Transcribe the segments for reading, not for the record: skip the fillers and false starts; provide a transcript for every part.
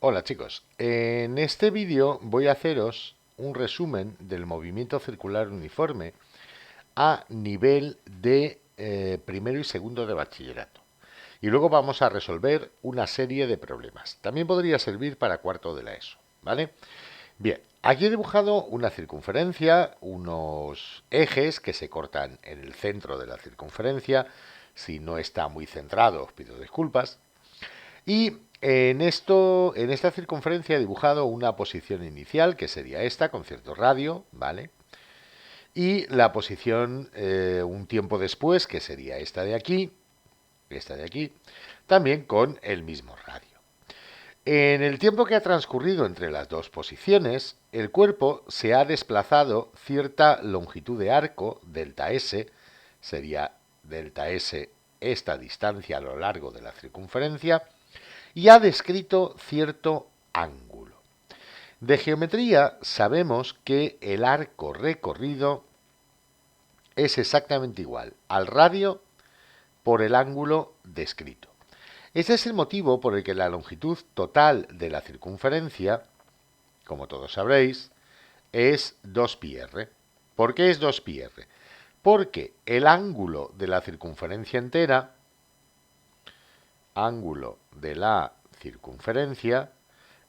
Hola chicos, en este vídeo voy a haceros un resumen del movimiento circular uniforme a nivel de primero y segundo de bachillerato. Y luego vamos a resolver una serie de problemas. También podría servir para cuarto de la ESO, ¿vale? Bien, aquí he dibujado una circunferencia, unos ejes que se cortan en el centro de la circunferencia. Si no está muy centrado, os pido disculpas. Y en esta circunferencia he dibujado una posición inicial, que sería esta, con cierto radio, ¿vale? Y la posición un tiempo después, que sería esta de aquí, también con el mismo radio. En el tiempo que ha transcurrido entre las dos posiciones, el cuerpo se ha desplazado cierta longitud de arco, delta S, sería delta S esta distancia a lo largo de la circunferencia, y ha descrito cierto ángulo. De geometría sabemos que el arco recorrido es exactamente igual al radio por el ángulo descrito. Ese es el motivo por el que la longitud total de la circunferencia, como todos sabréis, es 2πr. ¿Por qué es 2πr? Porque el ángulo de la circunferencia entera, ángulo de la circunferencia,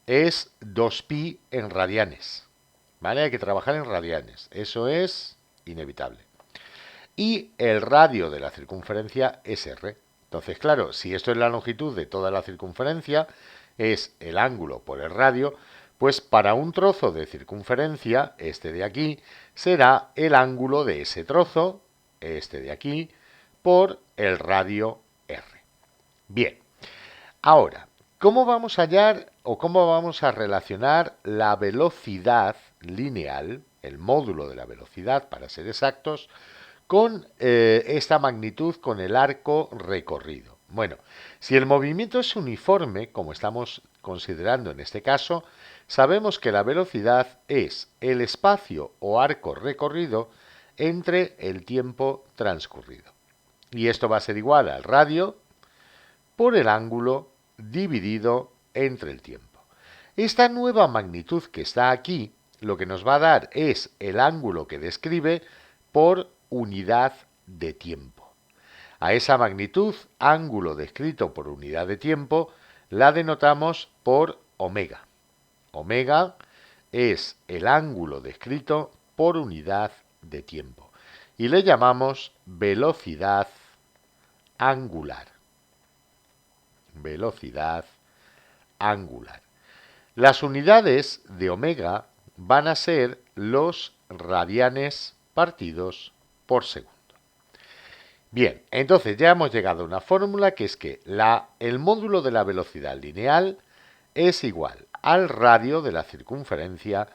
es 2pi en radianes. ¿Vale? Hay que trabajar en radianes. Eso es inevitable. Y el radio de la circunferencia es r. Entonces, claro, si esto es la longitud de toda la circunferencia, es el ángulo por el radio, pues para un trozo de circunferencia, este de aquí, será el ángulo de ese trozo, este de aquí, por el radio r. Bien, ahora, ¿cómo vamos a hallar o cómo vamos a relacionar la velocidad lineal, el módulo de la velocidad para ser exactos, con esta magnitud, con el arco recorrido? Bueno, si el movimiento es uniforme, como estamos considerando en este caso, sabemos que la velocidad es el espacio o arco recorrido entre el tiempo transcurrido. Y esto va a ser igual al radio por el ángulo dividido entre el tiempo. Esta nueva magnitud que está aquí, lo que nos va a dar es el ángulo que describe por unidad de tiempo. A esa magnitud, ángulo descrito por unidad de tiempo, la denotamos por omega. Omega es el ángulo descrito por unidad de tiempo. Y le llamamos velocidad angular. Velocidad angular. Las unidades de omega van a ser los radianes partidos por segundo. Bien, entonces ya hemos llegado a una fórmula que es que el módulo de la velocidad lineal es igual al radio de la circunferencia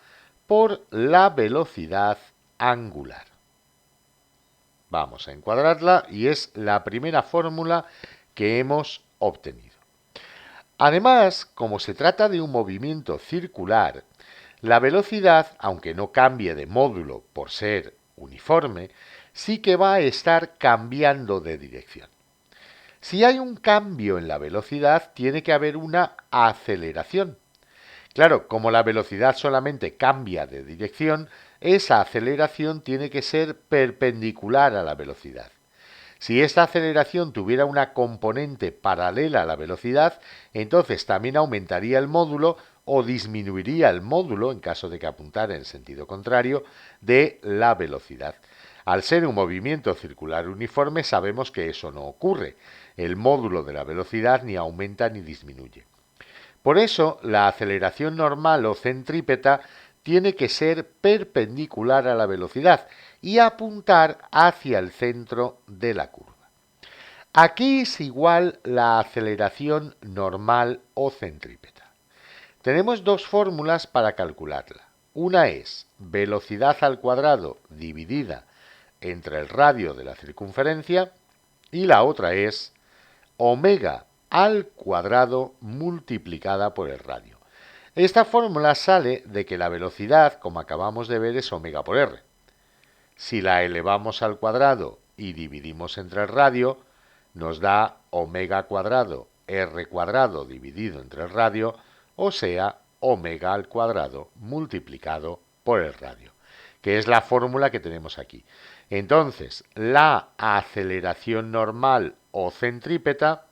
por la velocidad angular. Vamos a encuadrarla y es la primera fórmula que hemos obtenido. Además, como se trata de un movimiento circular, la velocidad, aunque no cambie de módulo por ser uniforme, sí que va a estar cambiando de dirección. Si hay un cambio en la velocidad, tiene que haber una aceleración. Claro, como la velocidad solamente cambia de dirección, esa aceleración tiene que ser perpendicular a la velocidad. Si esta aceleración tuviera una componente paralela a la velocidad, entonces también aumentaría el módulo o disminuiría el módulo, en caso de que apuntara en sentido contrario, de la velocidad. Al ser un movimiento circular uniforme, sabemos que eso no ocurre. El módulo de la velocidad ni aumenta ni disminuye. Por eso, la aceleración normal o centrípeta tiene que ser perpendicular a la velocidad y apuntar hacia el centro de la curva. Aquí es igual la aceleración normal o centrípeta. Tenemos dos fórmulas para calcularla. Una es velocidad al cuadrado dividida entre el radio de la circunferencia y la otra es omega al cuadrado multiplicada por el radio. Esta fórmula sale de que la velocidad, como acabamos de ver, es omega por r. Si la elevamos al cuadrado y dividimos entre el radio, nos da omega cuadrado r cuadrado dividido entre el radio o sea, omega al cuadrado multiplicado por el radio, que es la fórmula que tenemos aquí. Entonces, la aceleración normal o centrípeta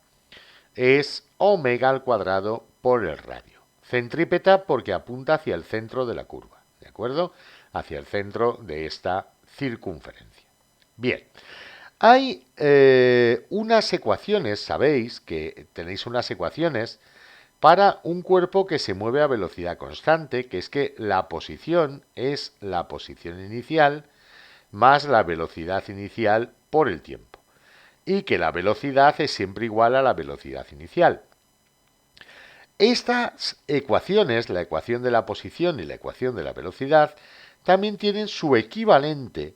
es omega al cuadrado por el radio. Centrípeta porque apunta hacia el centro de la curva, ¿de acuerdo? Hacia el centro de esta circunferencia. Bien, hay unas ecuaciones, sabéis que tenéis unas ecuaciones para un cuerpo que se mueve a velocidad constante, que es que la posición es la posición inicial más la velocidad inicial por el tiempo, y que la velocidad es siempre igual a la velocidad inicial. Estas ecuaciones, la ecuación de la posición y la ecuación de la velocidad, también tienen su equivalente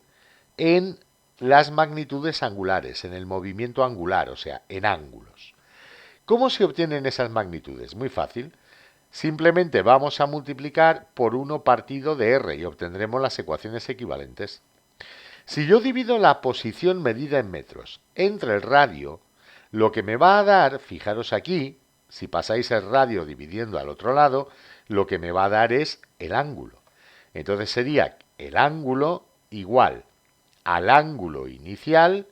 en las magnitudes angulares, en el movimiento angular, o sea, en ángulos. ¿Cómo se obtienen esas magnitudes? Muy fácil. Simplemente vamos a multiplicar por 1 partido de r y obtendremos las ecuaciones equivalentes. Si yo divido la posición medida en metros entre el radio, lo que me va a dar, fijaros aquí, si pasáis el radio dividiendo al otro lado, lo que me va a dar es el ángulo. Entonces sería el ángulo igual al ángulo inicial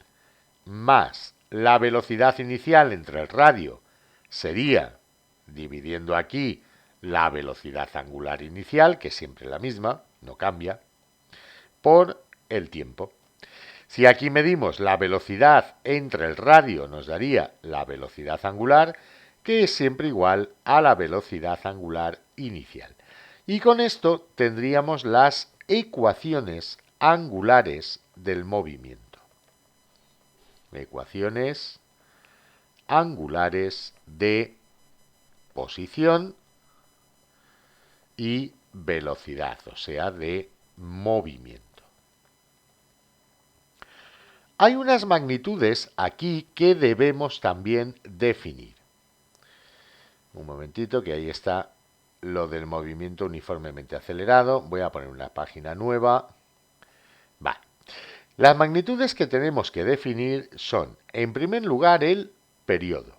más la velocidad inicial entre el radio sería, dividiendo aquí, la velocidad angular inicial, que es siempre la misma, no cambia, por el tiempo. Si aquí medimos la velocidad entre el radio, nos daría la velocidad angular, que es siempre igual a la velocidad angular inicial. Y con esto tendríamos las ecuaciones angulares del movimiento. Ecuaciones angulares de posición y velocidad, o sea, de movimiento. Hay unas magnitudes aquí que debemos también definir. Un momentito, que ahí está lo del movimiento uniformemente acelerado. Voy a poner una página nueva. Vale. Las magnitudes que tenemos que definir son, en primer lugar, el periodo.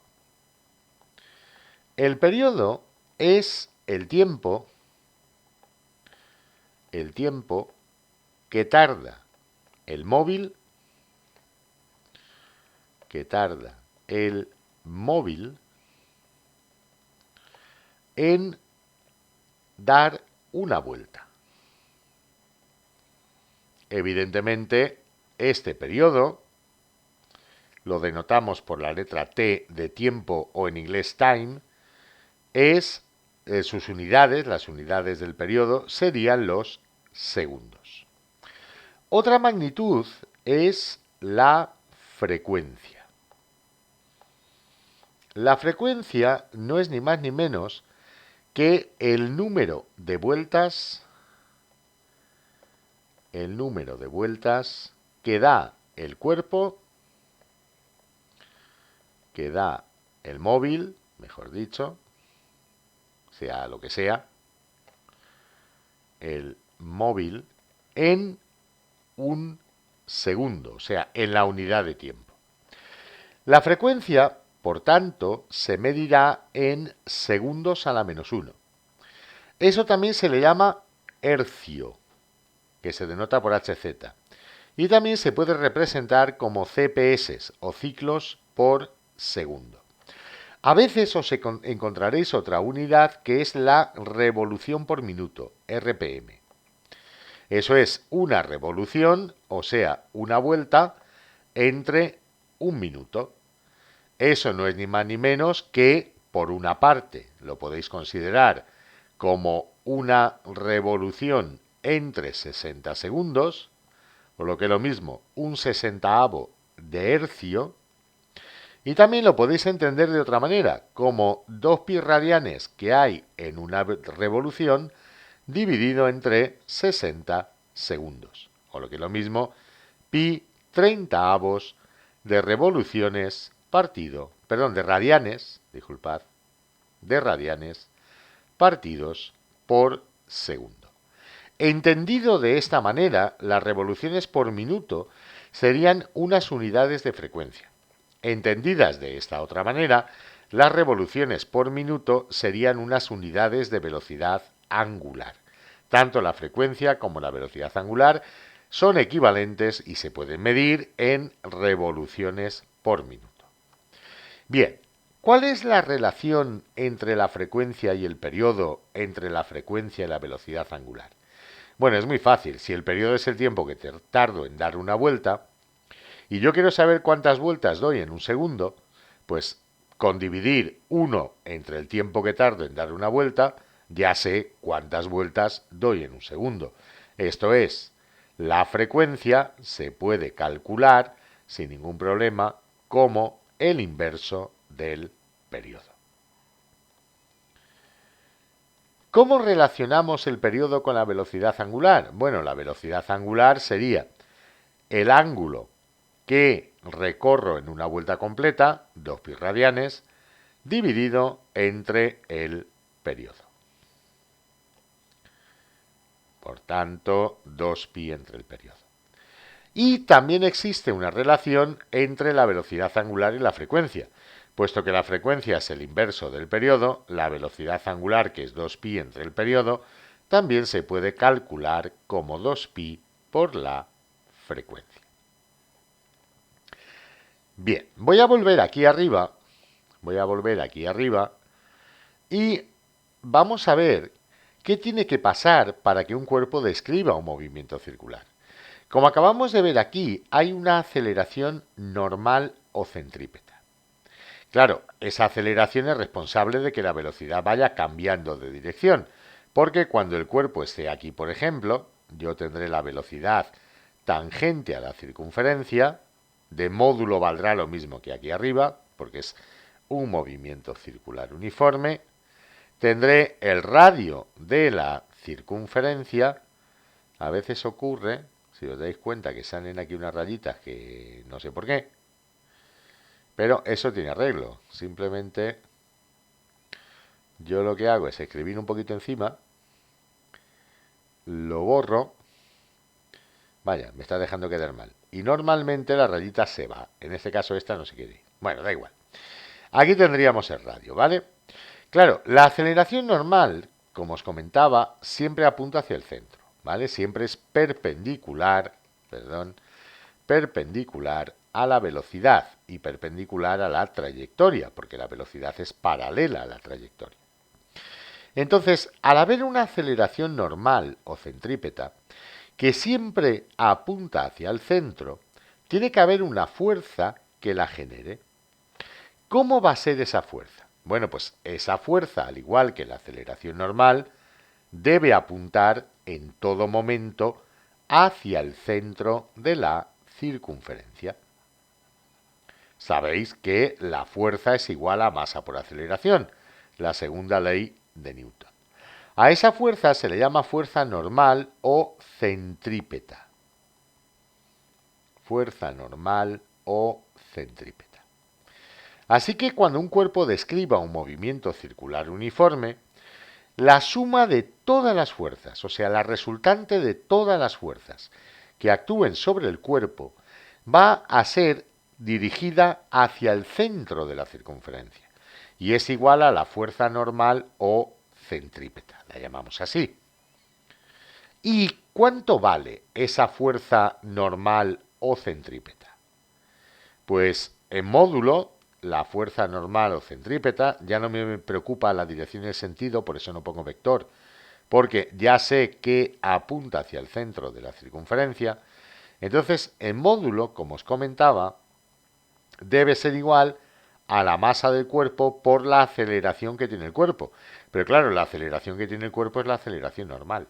El periodo es el tiempo que tarda el móvil en dar una vuelta. Evidentemente, este periodo lo denotamos por la letra T de tiempo o en inglés time, es sus unidades, las unidades del periodo, serían los segundos. Otra magnitud es la frecuencia. La frecuencia no es ni más ni menos que el número de vueltas que da el cuerpo, que da el móvil, mejor dicho, sea lo que sea, el móvil en un segundo, o sea, en la unidad de tiempo. La frecuencia, por tanto, se medirá en segundos a la menos 1. Eso también se le llama hercio, que se denota por Hz. Y también se puede representar como CPS o ciclos por segundo. A veces os encontraréis otra unidad que es la revolución por minuto, RPM. Eso es una revolución, o sea, una vuelta entre un minuto. Eso no es ni más ni menos que, por una parte, lo podéis considerar como una revolución entre 60 segundos, o lo que es lo mismo, un 60avo de hercio, y también lo podéis entender de otra manera, como 2 pi radianes que hay en una revolución dividido entre 60 segundos, o lo que es lo mismo, pi 30avos de revoluciones de radianes, partidos por segundo. Entendido de esta manera, las revoluciones por minuto serían unas unidades de frecuencia. Entendidas de esta otra manera, las revoluciones por minuto serían unas unidades de velocidad angular. Tanto la frecuencia como la velocidad angular son equivalentes y se pueden medir en revoluciones por minuto. Bien, ¿cuál es la relación entre la frecuencia y el periodo, entre la frecuencia y la velocidad angular? Bueno, es muy fácil. Si el periodo es el tiempo que tardo en dar una vuelta, y yo quiero saber cuántas vueltas doy en un segundo, pues con dividir 1 entre el tiempo que tardo en dar una vuelta, ya sé cuántas vueltas doy en un segundo. Esto es, la frecuencia se puede calcular sin ningún problema como el inverso del periodo. ¿Cómo relacionamos el periodo con la velocidad angular? Bueno, la velocidad angular sería el ángulo que recorro en una vuelta completa, 2pi radianes, dividido entre el periodo. Por tanto, 2pi entre el periodo. Y también existe una relación entre la velocidad angular y la frecuencia. Puesto que la frecuencia es el inverso del periodo, la velocidad angular, que es 2pi entre el periodo, también se puede calcular como 2pi por la frecuencia. Bien, voy a volver aquí arriba y vamos a ver qué tiene que pasar para que un cuerpo describa un movimiento circular. Como acabamos de ver aquí, hay una aceleración normal o centrípeta. Claro, esa aceleración es responsable de que la velocidad vaya cambiando de dirección, porque cuando el cuerpo esté aquí, por ejemplo, yo tendré la velocidad tangente a la circunferencia, de módulo valdrá lo mismo que aquí arriba, porque es un movimiento circular uniforme, tendré el radio de la circunferencia, a veces ocurre, si os dais cuenta que salen aquí unas rayitas que no sé por qué, pero eso tiene arreglo. Simplemente yo lo que hago es escribir un poquito encima, lo borro, vaya, me está dejando quedar mal. Y normalmente la rayita se va. En este caso esta no se quiere ir. Bueno, da igual. Aquí tendríamos el radio, ¿vale? Claro, la aceleración normal, como os comentaba, siempre apunta hacia el centro, ¿vale? Siempre es perpendicular a la velocidad y perpendicular a la trayectoria, porque la velocidad es paralela a la trayectoria. Entonces, al haber una aceleración normal o centrípeta, que siempre apunta hacia el centro, tiene que haber una fuerza que la genere. ¿Cómo va a ser esa fuerza? Bueno, pues esa fuerza, al igual que la aceleración normal, debe apuntar en todo momento hacia el centro de la circunferencia. Sabéis que la fuerza es igual a masa por aceleración, la segunda ley de Newton. A esa fuerza se le llama fuerza normal o centrípeta. Fuerza normal o centrípeta. Así que cuando un cuerpo describa un movimiento circular uniforme, la suma de todas las fuerzas, o sea, la resultante de todas las fuerzas que actúen sobre el cuerpo, va a ser dirigida hacia el centro de la circunferencia y es igual a la fuerza normal o centrípeta, la llamamos así. ¿Y cuánto vale esa fuerza normal o centrípeta? Pues en módulo, la fuerza normal o centrípeta, ya no me preocupa la dirección y el sentido, por eso no pongo vector, porque ya sé que apunta hacia el centro de la circunferencia. Entonces, en módulo, como os comentaba, debe ser igual a la masa del cuerpo por la aceleración que tiene el cuerpo. Pero claro, la aceleración que tiene el cuerpo es la aceleración normal.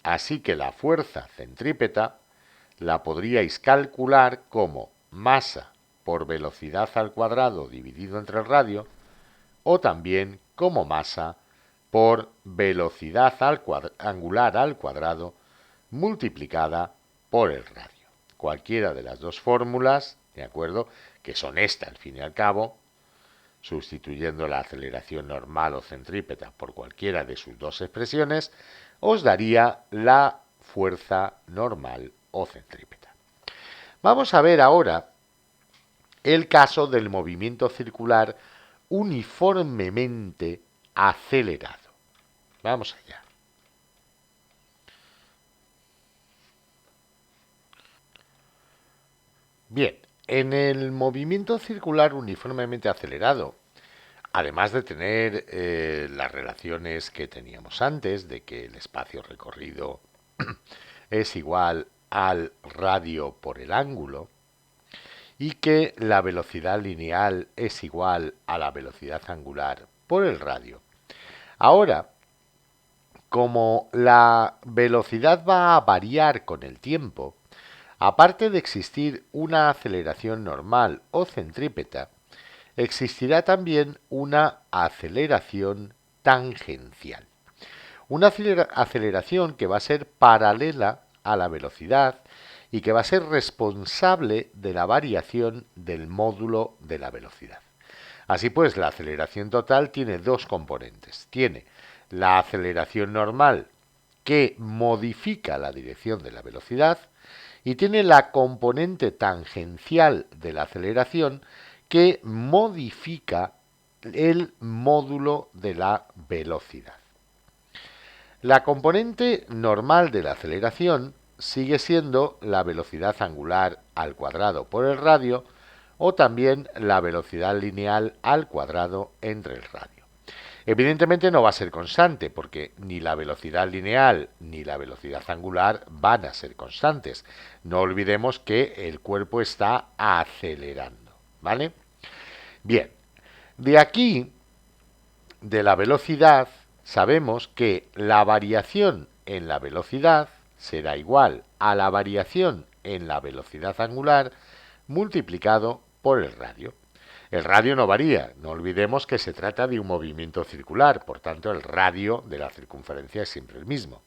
Así que la fuerza centrípeta la podríais calcular como masa por velocidad al cuadrado dividido entre el radio, o también como masa por velocidad angular al cuadrado multiplicada por el radio. Cualquiera de las dos fórmulas, ¿de acuerdo?, que son esta al fin y al cabo, sustituyendo la aceleración normal o centrípeta por cualquiera de sus dos expresiones, os daría la fuerza normal o centrípeta. Vamos a ver ahora el caso del movimiento circular uniformemente acelerado. Vamos allá. Bien, en el movimiento circular uniformemente acelerado, además de tener las relaciones que teníamos antes, de que el espacio recorrido es igual al radio por el ángulo, y que la velocidad lineal es igual a la velocidad angular por el radio. Ahora, como la velocidad va a variar con el tiempo, aparte de existir una aceleración normal o centrípeta, existirá también una aceleración tangencial. Una aceleración que va a ser paralela a la velocidad y que va a ser responsable de la variación del módulo de la velocidad. Así pues, la aceleración total tiene dos componentes. Tiene la aceleración normal, que modifica la dirección de la velocidad, y tiene la componente tangencial de la aceleración, que modifica el módulo de la velocidad. La componente normal de la aceleración sigue siendo la velocidad angular al cuadrado por el radio, o también la velocidad lineal al cuadrado entre el radio. Evidentemente no va a ser constante, porque ni la velocidad lineal ni la velocidad angular van a ser constantes. No olvidemos que el cuerpo está acelerando, ¿vale? Bien, de aquí, de la velocidad, sabemos que la variación en la velocidad será igual a la variación en la velocidad angular multiplicado por el radio. El radio no varía, no olvidemos que se trata de un movimiento circular, por tanto el radio de la circunferencia es siempre el mismo.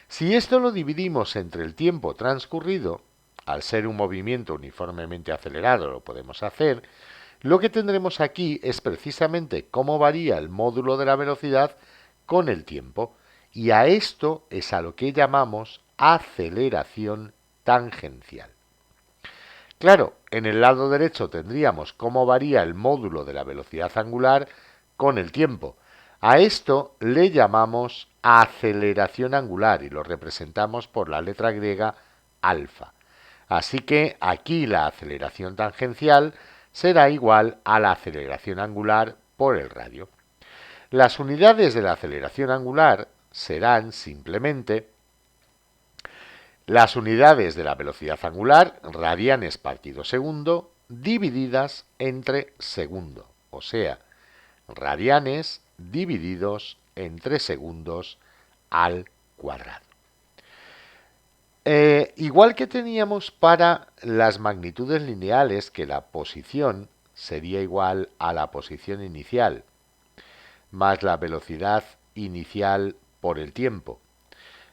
Si esto lo dividimos entre el tiempo transcurrido, al ser un movimiento uniformemente acelerado lo podemos hacer, lo que tendremos aquí es precisamente cómo varía el módulo de la velocidad con el tiempo, y a esto es a lo que llamamos aceleración tangencial. Claro, en el lado derecho tendríamos cómo varía el módulo de la velocidad angular con el tiempo. A esto le llamamos aceleración angular y lo representamos por la letra griega alfa. Así que aquí la aceleración tangencial será igual a la aceleración angular por el radio. Las unidades de la aceleración angular serán simplemente las unidades de la velocidad angular, radianes partido segundo, divididas entre segundo, o sea, radianes divididos entre segundos al cuadrado. Igual que teníamos para las magnitudes lineales, que la posición sería igual a la posición inicial más la velocidad inicial por el tiempo,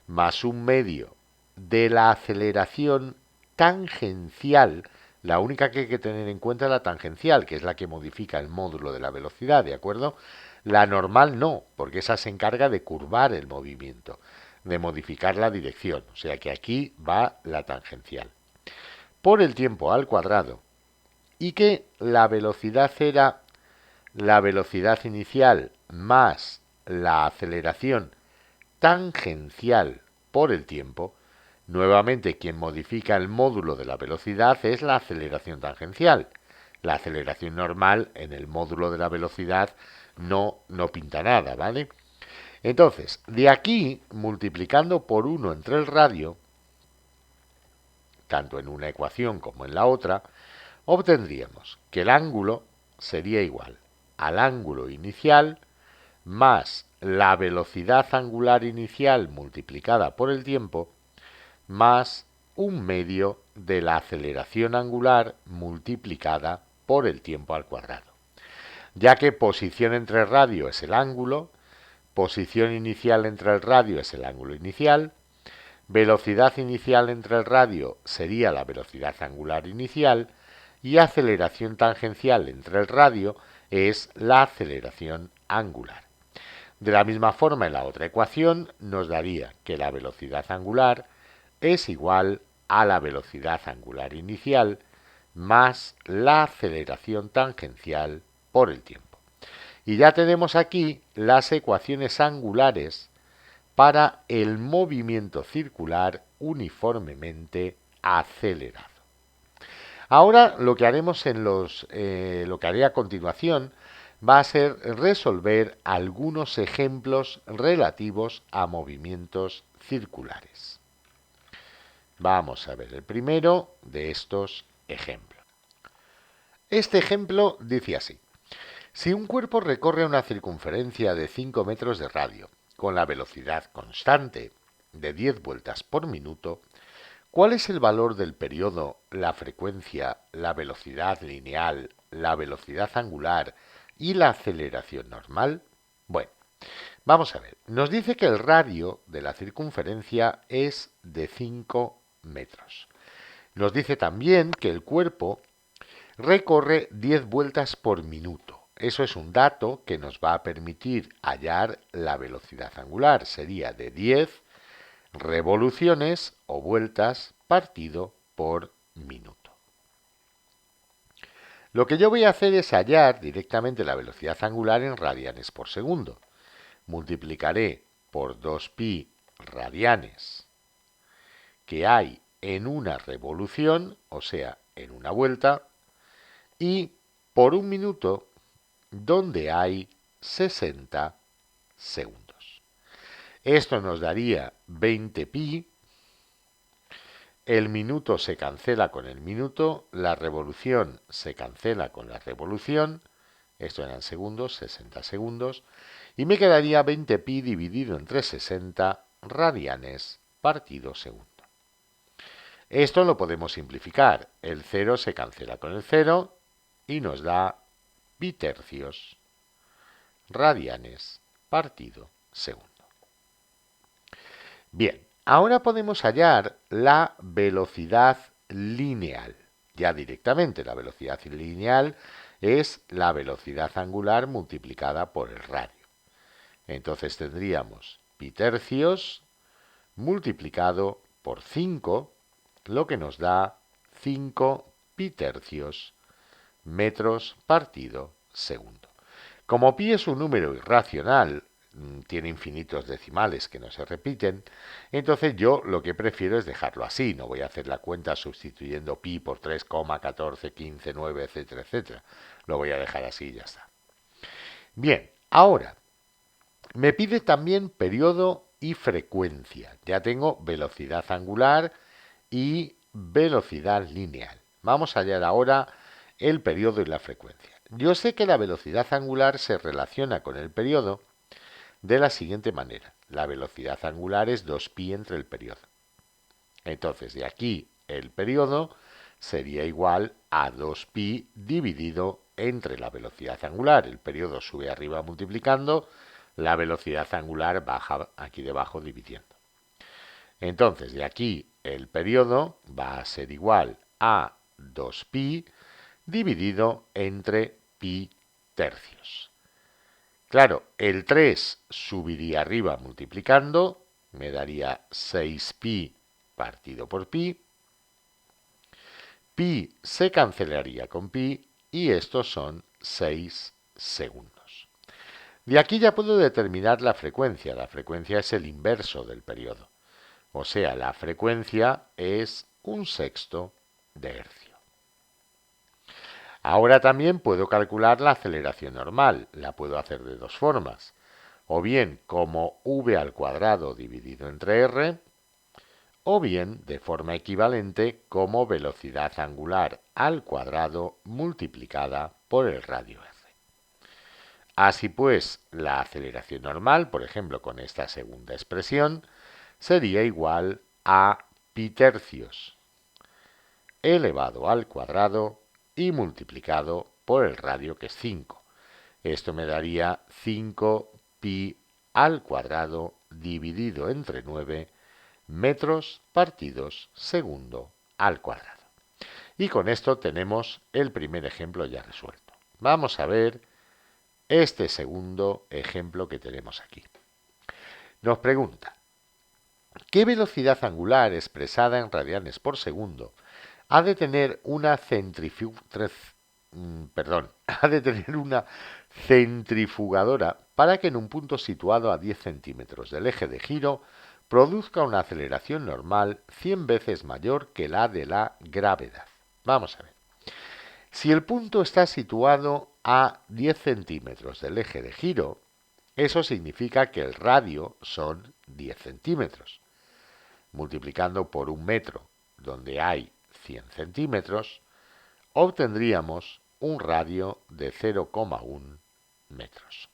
más un medio de la aceleración tangencial. La única que hay que tener en cuenta es la tangencial, que es la que modifica el módulo de la velocidad, ¿de acuerdo? La normal no, porque esa se encarga de curvar el movimiento, de modificar la dirección, o sea que aquí va la tangencial. Por el tiempo al cuadrado, y que la velocidad era la velocidad inicial más la aceleración tangencial por el tiempo. Nuevamente, quien modifica el módulo de la velocidad es la aceleración tangencial. La aceleración normal en el módulo de la velocidad no pinta nada, ¿vale? Entonces, de aquí, multiplicando por 1 entre el radio, tanto en una ecuación como en la otra, obtendríamos que el ángulo sería igual al ángulo inicial más la velocidad angular inicial multiplicada por el tiempo, más un medio de la aceleración angular multiplicada por el tiempo al cuadrado. Ya que posición entre radio es el ángulo, posición inicial entre el radio es el ángulo inicial, velocidad inicial entre el radio sería la velocidad angular inicial, y aceleración tangencial entre el radio es la aceleración angular. De la misma forma, en la otra ecuación nos daría que la velocidad angular es igual a la velocidad angular inicial más la aceleración tangencial por el tiempo. Y ya tenemos aquí las ecuaciones angulares para el movimiento circular uniformemente acelerado. Ahora lo que haremos lo que haré a continuación va a ser resolver algunos ejemplos relativos a movimientos circulares. Vamos a ver el primero de estos ejemplos. Este ejemplo dice así: si un cuerpo recorre una circunferencia de 5 metros de radio con la velocidad constante de 10 vueltas por minuto, ¿cuál es el valor del periodo, la frecuencia, la velocidad lineal, la velocidad angular y la aceleración normal? Bueno, vamos a ver. Nos dice que el radio de la circunferencia es de 5 metros. Nos dice también que el cuerpo recorre 10 vueltas por minuto. Eso es un dato que nos va a permitir hallar la velocidad angular. Sería de 10 revoluciones o vueltas partido por minuto. Lo que yo voy a hacer es hallar directamente la velocidad angular en radianes por segundo. Multiplicaré por 2pi radianes que hay en una revolución, o sea, en una vuelta, y por un minuto, donde hay 60 segundos. Esto nos daría 20pi. El minuto se cancela con el minuto, la revolución se cancela con la revolución, esto eran segundos, 60 segundos, y me quedaría 20pi dividido entre 60 radianes partido segundo. Esto lo podemos simplificar, el 0 se cancela con el 0 y nos da pi tercios radianes partido segundo. Bien, ahora podemos hallar la velocidad lineal. Ya directamente, la velocidad lineal es la velocidad angular multiplicada por el radio. Entonces tendríamos pi tercios multiplicado por 5, lo que nos da 5 pi tercios metros partido segundo. Como pi es un número irracional, tiene infinitos decimales que no se repiten, entonces yo lo que prefiero es dejarlo así. No voy a hacer la cuenta sustituyendo pi por 3, 14, 15, 9, etcétera, etcétera. Lo voy a dejar así y ya está. Bien, ahora me pide también periodo y frecuencia. Ya tengo velocidad angular y velocidad lineal. Vamos a hallar ahora el periodo y la frecuencia. Yo sé que la velocidad angular se relaciona con el periodo de la siguiente manera. La velocidad angular es 2pi entre el periodo. Entonces, de aquí el periodo sería igual a 2pi dividido entre la velocidad angular. El periodo sube arriba multiplicando, la velocidad angular baja aquí debajo dividiendo. Entonces, de aquí el periodo va a ser igual a 2pi dividido entre pi tercios. Claro, el 3 subiría arriba multiplicando, me daría 6pi partido por pi. Pi se cancelaría con pi y estos son 6 segundos. De aquí ya puedo determinar la frecuencia. La frecuencia es el inverso del periodo. O sea, la frecuencia es 1/6 de hercio. Ahora también puedo calcular la aceleración normal. La puedo hacer de dos formas. O bien como v al cuadrado dividido entre r, o bien de forma equivalente como velocidad angular al cuadrado multiplicada por el radio r. Así pues, la aceleración normal, por ejemplo, con esta segunda expresión, sería igual a pi tercios elevado al cuadrado y multiplicado por el radio, que es 5. Esto me daría 5pi al cuadrado dividido entre 9 metros partidos segundo al cuadrado. Y con esto tenemos el primer ejemplo ya resuelto. Vamos a ver este segundo ejemplo que tenemos aquí. Nos pregunta: ¿qué velocidad angular expresada en radianes por segundo ha de tener una centrifugadora para que en un punto situado a 10 centímetros del eje de giro produzca una aceleración normal 100 veces mayor que la de la gravedad. Vamos a ver. Si el punto está situado a 10 centímetros del eje de giro, eso significa que el radio son 10 centímetros. Multiplicando por un metro, donde hay 100 centímetros, obtendríamos un radio de 0,1 metros.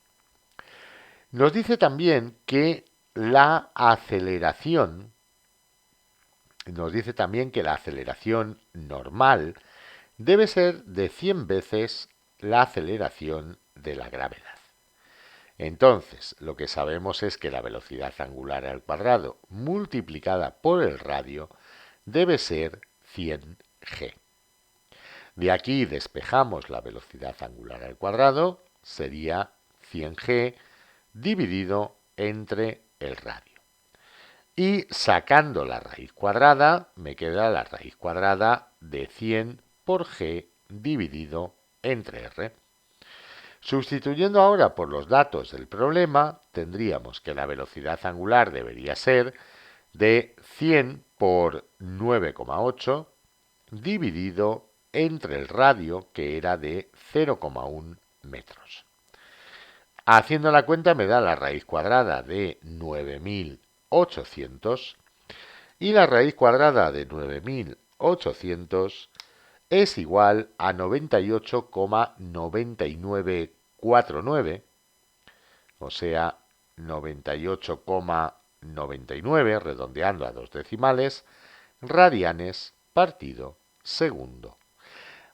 Nos dice también que la aceleración normal debe ser de 100 veces la aceleración de la gravedad. Entonces, lo que sabemos es que la velocidad angular al cuadrado multiplicada por el radio debe ser 100g. De aquí despejamos la velocidad angular al cuadrado, sería 100g dividido entre el radio. Y sacando la raíz cuadrada, me queda la raíz cuadrada de 100 por g dividido entre r. Sustituyendo ahora por los datos del problema, tendríamos que la velocidad angular debería ser de 100 por 9,8 dividido entre el radio, que era de 0,1 metros. Haciendo la cuenta me da la raíz cuadrada de 9.800 y la raíz cuadrada de 9.800 es igual a 98,9949, o sea, 98,99, redondeando a dos decimales, radianes partido segundo.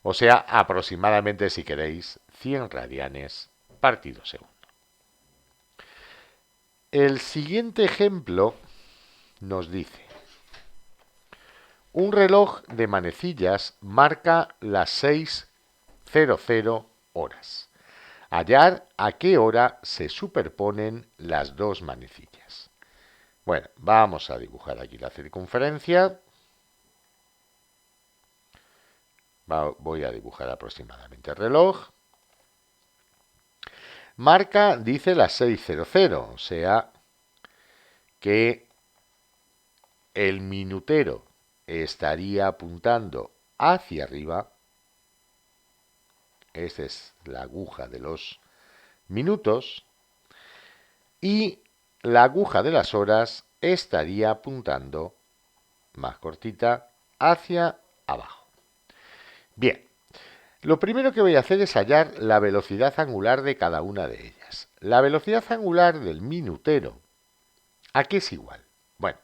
O sea, aproximadamente, si queréis, 100 radianes partido segundo. El siguiente ejemplo nos dice: un reloj de manecillas marca las 6:00 horas. Hallar a qué hora se superponen las dos manecillas. Bueno, vamos a dibujar aquí la circunferencia. Voy a dibujar aproximadamente el reloj. Marca, dice, las 6:00, o sea que el minutero estaría apuntando hacia arriba. Esta es la aguja de los minutos. Y la aguja de las horas estaría apuntando, más cortita, hacia abajo. Bien, lo primero que voy a hacer es hallar la velocidad angular de cada una de ellas. La velocidad angular del minutero, ¿a qué es igual? Bueno,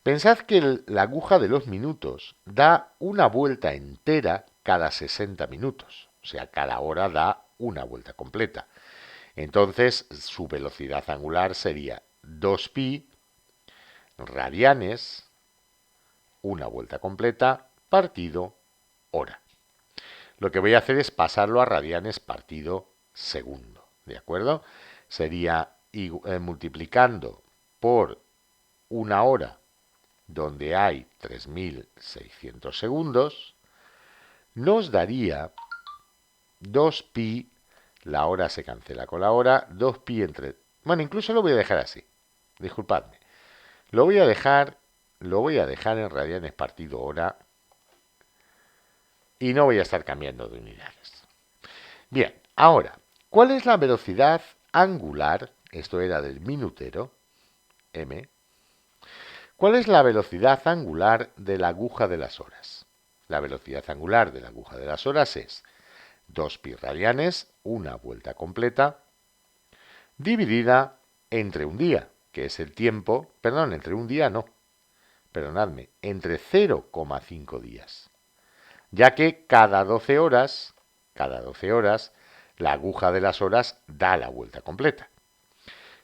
pensad que la aguja de los minutos da una vuelta entera cada 60 minutos. O sea, cada hora da una vuelta completa. Entonces, su velocidad angular sería 2pi radianes, una vuelta completa, partido hora. Lo que voy a hacer es pasarlo a radianes partido segundo, ¿de acuerdo? Sería multiplicando por una hora, donde hay 3.600 segundos, nos daría 2pi, la hora se cancela con la hora, 2pi entre... Bueno, incluso lo voy a dejar así, disculpadme. Lo voy a dejar en radianes partido hora y no voy a estar cambiando de unidades. Bien, ahora, ¿cuál es la velocidad angular? Esto era del minutero, m. ¿Cuál es la velocidad angular de la aguja de las horas? La velocidad angular de la aguja de las horas es 2pi radianes, una vuelta completa, dividida entre un día, que es el tiempo, perdón, entre un día no, perdonadme, entre 0,5 días, ya que cada 12 horas, la aguja de las horas da la vuelta completa.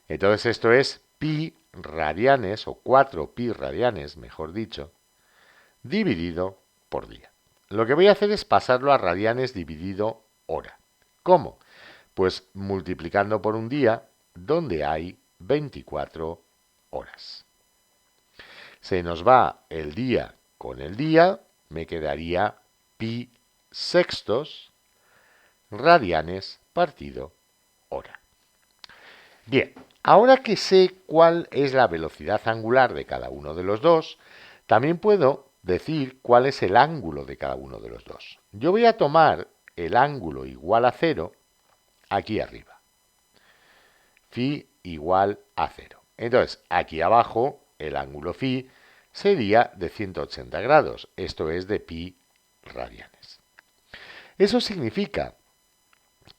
Entonces esto es pi radianes, o 4pi radianes, mejor dicho, dividido por día. Lo que voy a hacer es pasarlo a radianes dividido hora. ¿Cómo? Pues multiplicando por un día, donde hay 24 horas. Se nos va el día con el día, me quedaría pi sextos radianes partido hora. Bien, ahora que sé cuál es la velocidad angular de cada uno de los dos, también puedo decir cuál es el ángulo de cada uno de los dos. Yo voy a tomar el ángulo igual a 0 aquí arriba. Phi igual a 0. Entonces, aquí abajo, el ángulo phi sería de 180 grados. Esto es de pi radianes. Eso significa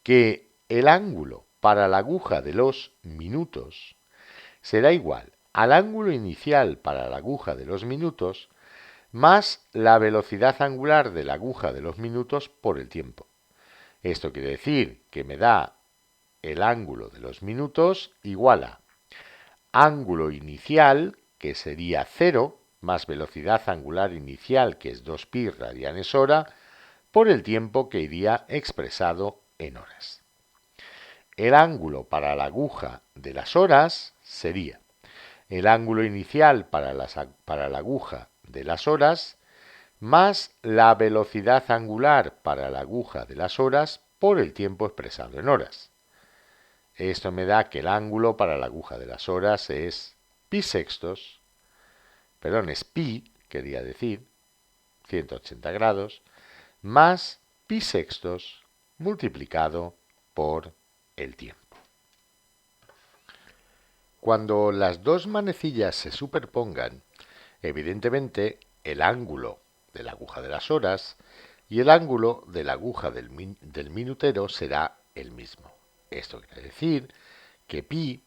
que el ángulo para la aguja de los minutos será igual al ángulo inicial para la aguja de los minutos más la velocidad angular de la aguja de los minutos por el tiempo. Esto quiere decir que me da el ángulo de los minutos igual a ángulo inicial, que sería 0, más velocidad angular inicial, que es 2pi radianes hora, por el tiempo que iría expresado en horas. El ángulo para la aguja de las horas sería el ángulo inicial para la aguja de las horas más la velocidad angular para la aguja de las horas por el tiempo expresado en horas. Esto me da que el ángulo para la aguja de las horas es pi sextos, perdón, es pi, quería decir, 180 grados, más pi sextos multiplicado por el tiempo. Cuando las dos manecillas se superpongan, evidentemente el ángulo de la aguja de las horas y el ángulo de la aguja del minutero será el mismo. Esto quiere decir que pi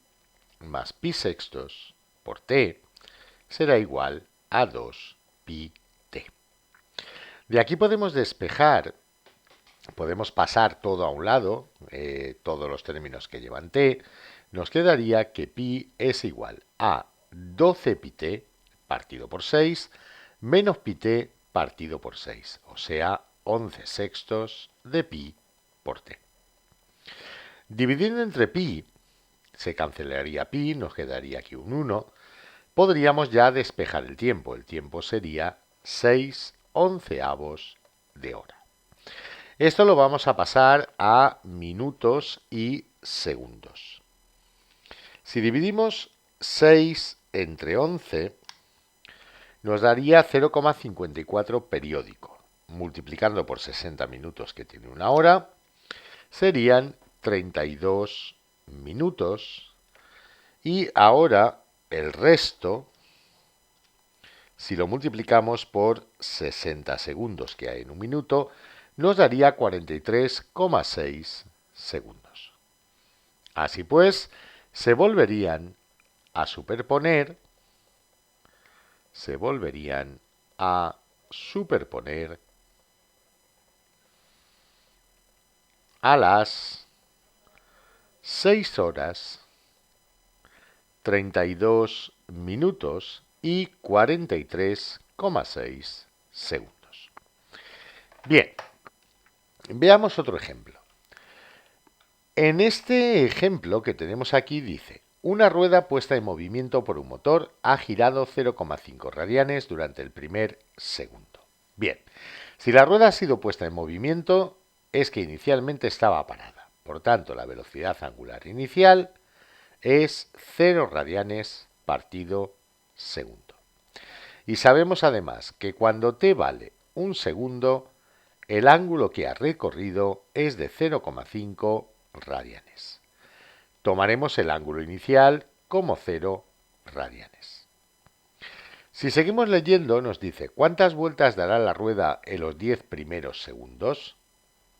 más pi sextos por t será igual a 2pi t. De aquí podemos despejar, podemos pasar todo a un lado, todos los términos que llevan t, nos quedaría que pi es igual a 12 pi t partido por 6 menos pi t partido por 6, o sea, 11 sextos de pi por t. Dividiendo entre pi, se cancelaría pi, nos quedaría aquí un 1. Podríamos ya despejar el tiempo. El tiempo sería 6 onceavos de hora. Esto lo vamos a pasar a minutos y segundos. Si dividimos 6 entre 11, nos daría 0,54 periódico. Multiplicando por 60 minutos, que tiene una hora, serían 32 minutos. Y ahora el resto, si lo multiplicamos por 60 segundos que hay en un minuto, nos daría 43,6 segundos. Así pues, se volverían a superponer a las 6 horas, 32 minutos y 43,6 segundos. Bien, veamos otro ejemplo. En este ejemplo que tenemos aquí dice, una rueda puesta en movimiento por un motor ha girado 0,5 radianes durante el primer segundo. Bien, si la rueda ha sido puesta en movimiento, es que inicialmente estaba parada. Por tanto, la velocidad angular inicial es 0 radianes partido segundo. Y sabemos además que cuando t vale un segundo, el ángulo que ha recorrido es de 0,5 radianes. Tomaremos el ángulo inicial como 0 radianes. Si seguimos leyendo, nos dice ¿cuántas vueltas dará la rueda en los 10 primeros segundos?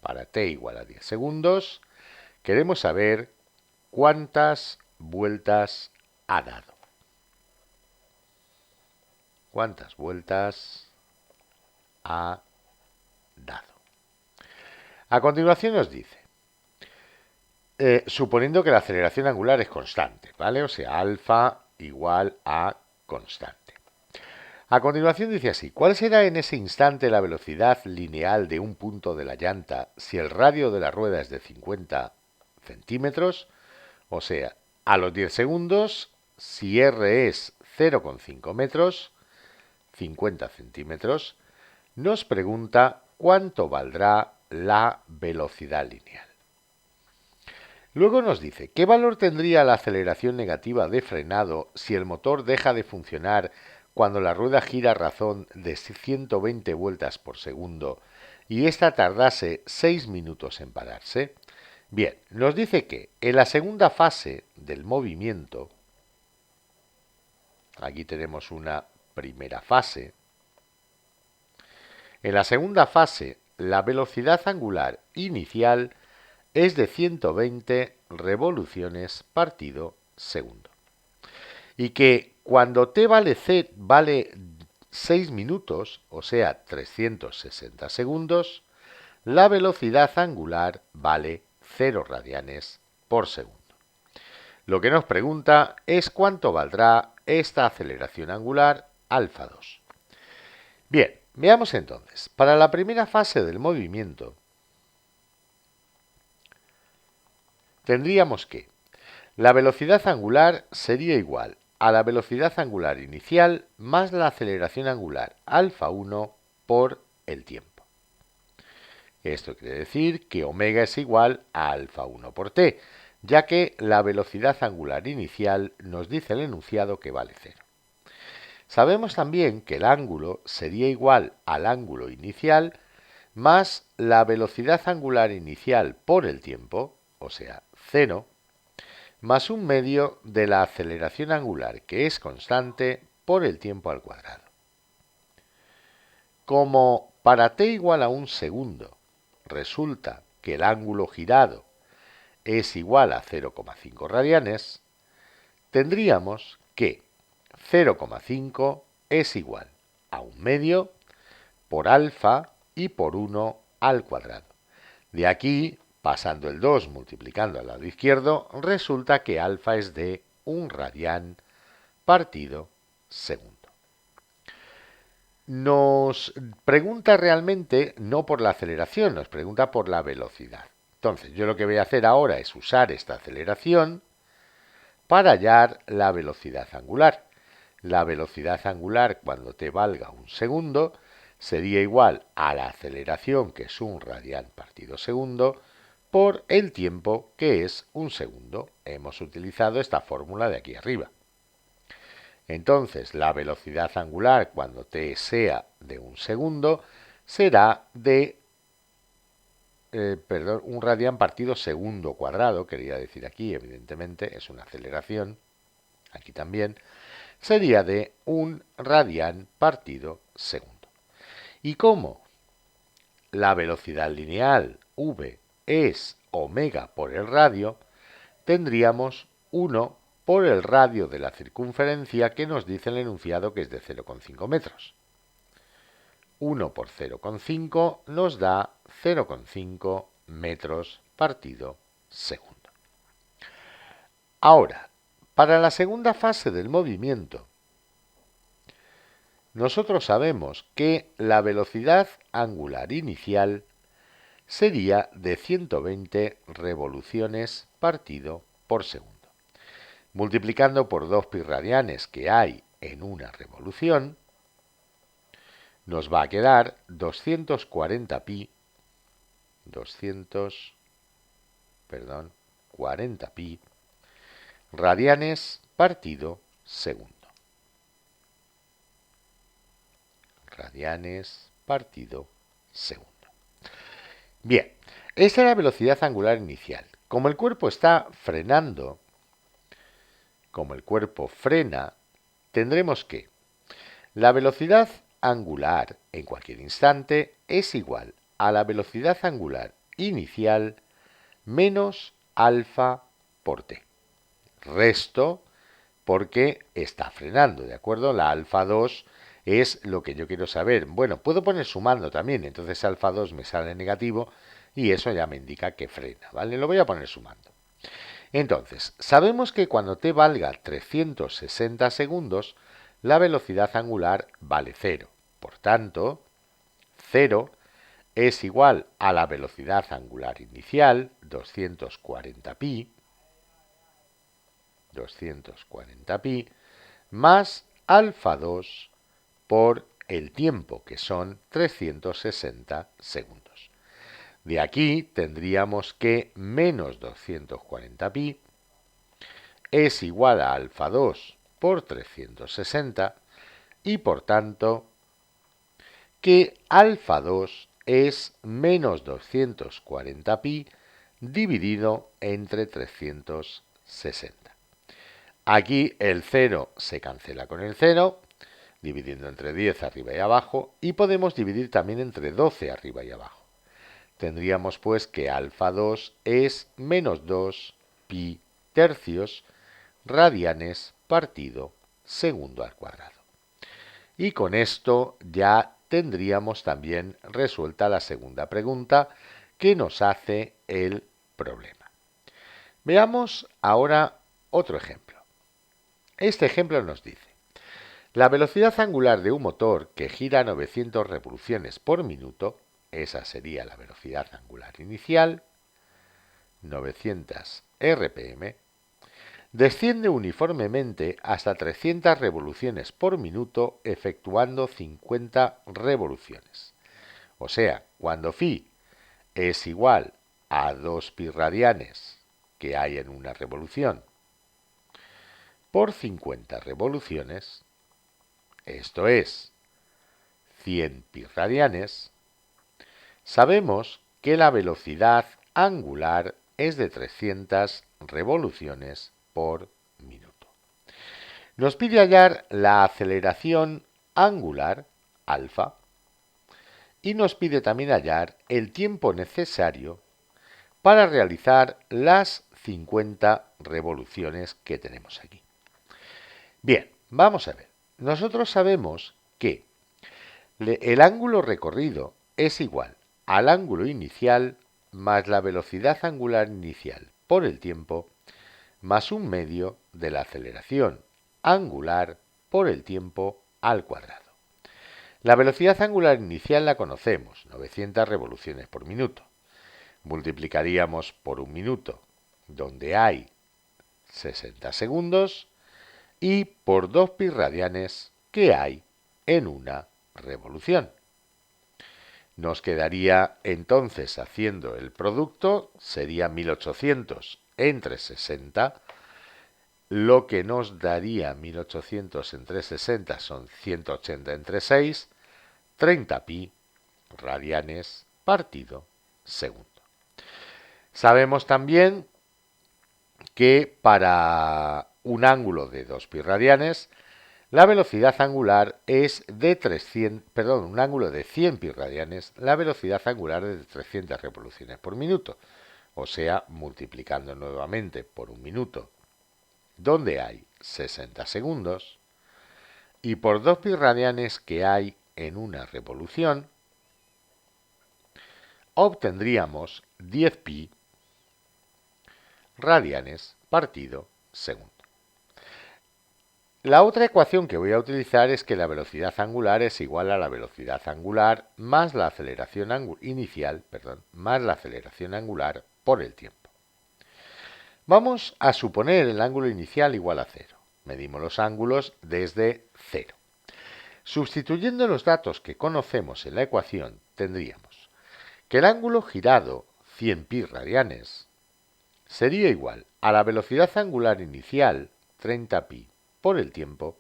Para t igual a 10 segundos, queremos saber cuántas vueltas ha dado. ¿Cuántas vueltas ha dado? A continuación nos dice, suponiendo que la aceleración angular es constante, ¿vale? O sea, alfa igual a constante. A continuación dice así, ¿cuál será en ese instante la velocidad lineal de un punto de la llanta si el radio de la rueda es de 50 centímetros? O sea, a los 10 segundos, si r es 0,5 metros, 50 centímetros, nos pregunta cuánto valdrá la velocidad lineal. Luego nos dice, ¿qué valor tendría la aceleración negativa de frenado si el motor deja de funcionar cuando la rueda gira a razón de 120 vueltas por segundo y ésta tardase 6 minutos en pararse? Bien, nos dice que en la segunda fase del movimiento, aquí tenemos una primera fase, en la segunda fase la velocidad angular inicial es de 120 revoluciones partido segundo. Y que cuando t vale 6 minutos, o sea 360 segundos, la velocidad angular vale 0 radianes por segundo. Lo que nos pregunta es cuánto valdrá esta aceleración angular alfa 2. Bien, veamos entonces. Para la primera fase del movimiento, tendríamos que la velocidad angular sería igual a la velocidad angular inicial más la aceleración angular alfa 1 por el tiempo. Esto quiere decir que omega es igual a alfa 1 por t, ya que la velocidad angular inicial nos dice el enunciado que vale 0. Sabemos también que el ángulo sería igual al ángulo inicial más la velocidad angular inicial por el tiempo, o sea, 0, más un medio de la aceleración angular, que es constante, por el tiempo al cuadrado. Como para t igual a un segundo resulta que el ángulo girado es igual a 0,5 radianes, tendríamos que 0,5 es igual a un medio por alfa y por 1 al cuadrado. De aquí, pasando el 2 multiplicando al lado izquierdo, resulta que alfa es de 1 radián partido segundo. Nos pregunta realmente no por la aceleración, nos pregunta por la velocidad. Entonces, yo lo que voy a hacer ahora es usar esta aceleración para hallar la velocidad angular. La velocidad angular cuando t valga un segundo sería igual a la aceleración, que es 1 radián partido segundo, por el tiempo, que es un segundo. Hemos utilizado esta fórmula de aquí arriba. Entonces, la velocidad angular cuando t sea de un segundo será de 1 radián partido segundo cuadrado, quería decir aquí, evidentemente, es una aceleración, aquí también, sería de 1 radián partido segundo. Y como la velocidad lineal v es omega por el radio, tendríamos 1 por el radio de la circunferencia, que nos dice el enunciado que es de 0,5 metros. 1 por 0,5 nos da 0,5 metros partido segundo. Ahora, para la segunda fase del movimiento, nosotros sabemos que la velocidad angular inicial sería de 120 revoluciones partido por segundo. Multiplicando por 2 pi radianes que hay en una revolución, nos va a quedar 240 pi, 40 pi radianes partido segundo. Radianes partido segundo. Bien, esta es la velocidad angular inicial. Como el cuerpo está frenando, como el cuerpo frena, tendremos que la velocidad angular en cualquier instante es igual a la velocidad angular inicial menos alfa por t. Resto porque está frenando, ¿de acuerdo? La alfa 2 es lo que yo quiero saber. Bueno, puedo poner sumando también, entonces alfa 2 me sale negativo y eso ya me indica que frena, ¿vale? Lo voy a poner sumando. Entonces, sabemos que cuando t valga 360 segundos, la velocidad angular vale 0. Por tanto, 0 es igual a la velocidad angular inicial, 240 pi, más alfa 2 por el tiempo, que son 360 segundos. De aquí tendríamos que menos 240pi es igual a alfa 2 por 360 y por tanto que alfa 2 es menos 240pi dividido entre 360. Aquí el 0 se cancela con el 0, dividiendo entre 10 arriba y abajo, y podemos dividir también entre 12 arriba y abajo. Tendríamos pues que alfa 2 es menos 2 pi tercios radianes partido segundo al cuadrado. Y con esto ya tendríamos también resuelta la segunda pregunta que nos hace el problema. Veamos ahora otro ejemplo. Este ejemplo nos dice: la velocidad angular de un motor que gira a 900 revoluciones por minuto, esa sería la velocidad angular inicial, 900 RPM, desciende uniformemente hasta 300 revoluciones por minuto efectuando 50 revoluciones. O sea, cuando phi es igual a 2 pi radianes que hay en una revolución por 50 revoluciones, esto es 100 pi radianes, sabemos que la velocidad angular es de 300 revoluciones por minuto. Nos pide hallar la aceleración angular, alfa, y nos pide también hallar el tiempo necesario para realizar las 50 revoluciones que tenemos aquí. Bien, vamos a ver. Nosotros sabemos que el ángulo recorrido es igual al ángulo inicial más la velocidad angular inicial por el tiempo más un medio de la aceleración angular por el tiempo al cuadrado. La velocidad angular inicial la conocemos, 900 revoluciones por minuto. Multiplicaríamos por un minuto, donde hay 60 segundos, y por 2 pi radianes que hay en una revolución. Nos quedaría entonces, haciendo el producto, sería 1800 entre 60, lo que nos daría 1800 entre 60 son 180 entre 6, 30 pi radianes partido segundo. Sabemos también que para un ángulo de 2 pi radianes, la velocidad angular es de un ángulo de 100 pi radianes, la velocidad angular es de 300 revoluciones por minuto. O sea, multiplicando nuevamente por un minuto, donde hay 60 segundos, y por 2 pi radianes que hay en una revolución, obtendríamos 10 pi radianes partido segundo. La otra ecuación que voy a utilizar es que la velocidad angular es igual a la velocidad angular más la aceleración inicial, más la aceleración angular por el tiempo. Vamos a suponer el ángulo inicial igual a 0. Medimos los ángulos desde 0. Sustituyendo los datos que conocemos en la ecuación, tendríamos que el ángulo girado, 100 pi radianes, sería igual a la velocidad angular inicial, 30 pi, por el tiempo,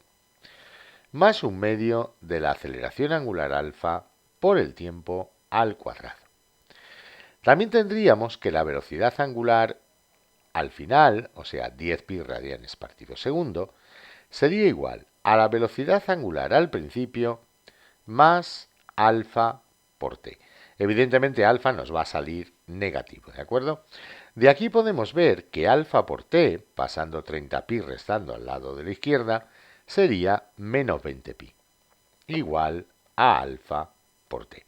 más un medio de la aceleración angular alfa por el tiempo al cuadrado. También tendríamos que la velocidad angular al final, o sea 10 pi radianes partido segundo, sería igual a la velocidad angular al principio más alfa por t. Evidentemente alfa nos va a salir negativo, ¿de acuerdo? De aquí podemos ver que alfa por t, pasando 30 pi restando al lado de la izquierda, sería menos 20 pi, igual a alfa por t.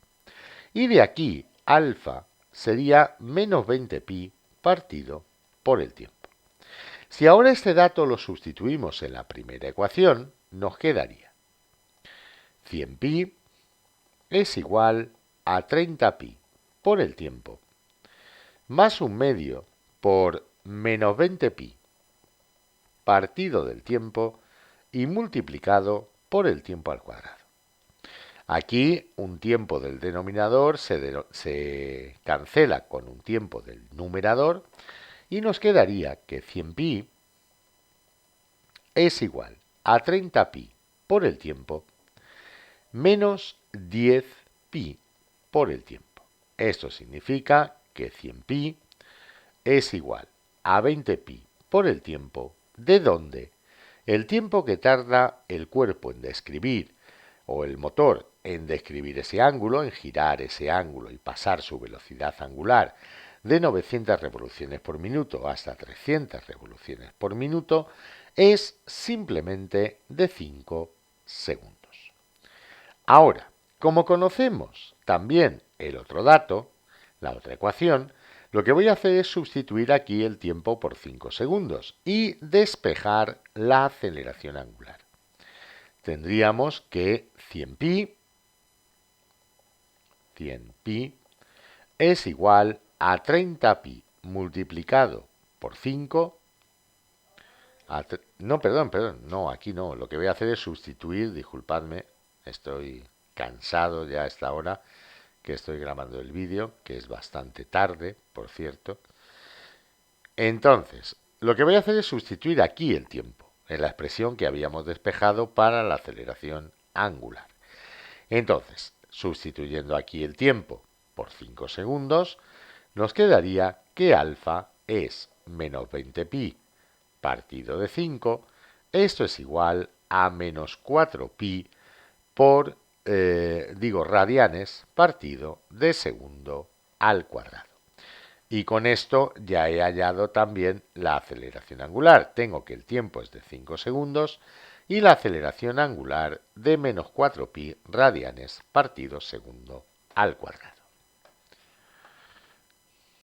Y de aquí alfa sería menos 20 pi partido por el tiempo. Si ahora este dato lo sustituimos en la primera ecuación, nos quedaría 100 pi es igual a 30 pi por el tiempo, más un medio por menos 20 pi partido del tiempo y multiplicado por el tiempo al cuadrado. Aquí un tiempo del denominador se cancela con un tiempo del numerador y nos quedaría que 100pi es igual a 30pi por el tiempo menos 10pi por el tiempo. Esto significa que 100pi es igual a 20pi por el tiempo, de donde el tiempo que tarda el cuerpo en describir o el motor en describir ese ángulo, en girar ese ángulo y pasar su velocidad angular de 900 revoluciones por minuto hasta 300 revoluciones por minuto, es simplemente de 5 segundos. Ahora, como conocemos también el otro dato, la otra ecuación, lo que voy a hacer es sustituir aquí el tiempo por 5 segundos y despejar la aceleración angular. Tendríamos que 100pi es igual a 30pi multiplicado por 5. No, aquí no. Lo que voy a hacer es sustituir, disculpadme, estoy cansado ya a esta hora que estoy grabando el vídeo, que es bastante tarde, por cierto. Entonces, lo que voy a hacer es sustituir aquí el tiempo, en la expresión que habíamos despejado para la aceleración angular. Entonces, sustituyendo aquí el tiempo por 5 segundos, nos quedaría que alfa es menos 20pi partido de 5. Esto es igual a menos 4pi por, radianes partido de segundo al cuadrado. Y con esto ya he hallado también la aceleración angular. Tengo que el tiempo es de 5 segundos y la aceleración angular de menos 4pi radianes partido segundo al cuadrado.